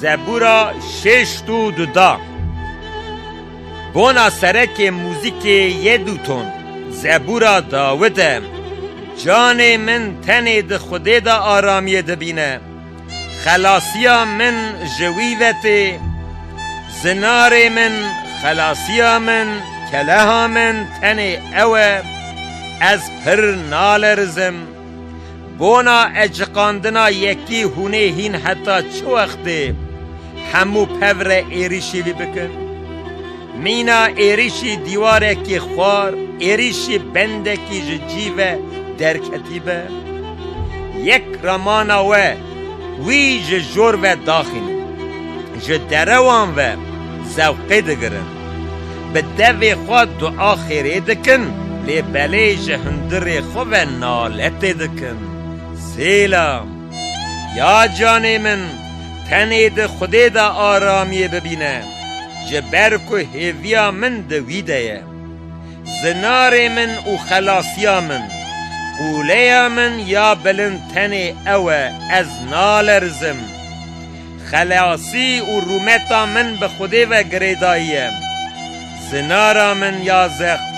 زبورا ششتو دودا بونا سرک موزیک یه دوتون زبورا داوده جان من تنه ده خوده دا آرامی دبینه خلاصیا من جویوته زنار من خلاصیا من کلها من تنه اوه از پر نالرزم بونا اجقاندنا یکی هونه هین حتی چو وقته همو پور ایریشی وی بکن مینا ایریشی دیواره کی خوار ایریشی بنده کی جیوه در کتیبه یک رمانا و وی جور و داخل جدروان و زوقی دگرن به دوی خود دعا خیره دکن لی بلی جهندر خو و نالت دکن سلام یا جان من تنه ده خوده ده آرامی ببینه جبر که هیویا من دویده زنار من و خلاصیا من قوله من یا بلند تنه اوه از نالرزم خلاصی و رومتا من به خوده و گریداییم زنارا من یا زخم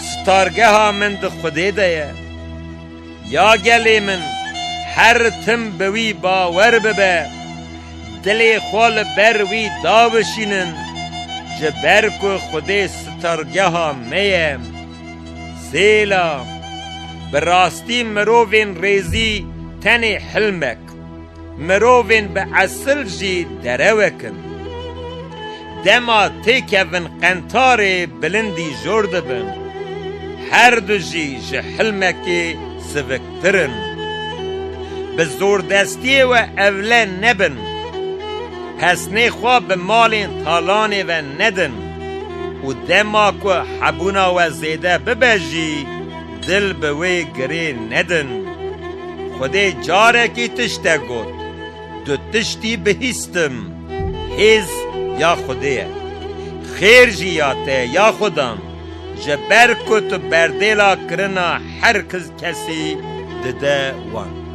ستارگه ها من ده خوده ده یا گلی من هر تم بوی باور ببه دلی خول بروی داوشینن جبر که خوده ستارگه ها میم سلام براستی مروین ریزی تنی حلمک مروین به اصل جی دروکن دما تیکون قنطار بلندی جرد بن هر دو جی جه حلمکی سوکترن به زور دستی و اوله نبن پس نخواه به مال تالانه و ندن و دما که حبونا و زیده ببجی دل به وی گری ندن خوده جاره کی تشته گود دو تشتی بهیستم هیز یا خوده خیر جیاته یا خودم جبر کت بردیلا کرنا هر کسی دده وان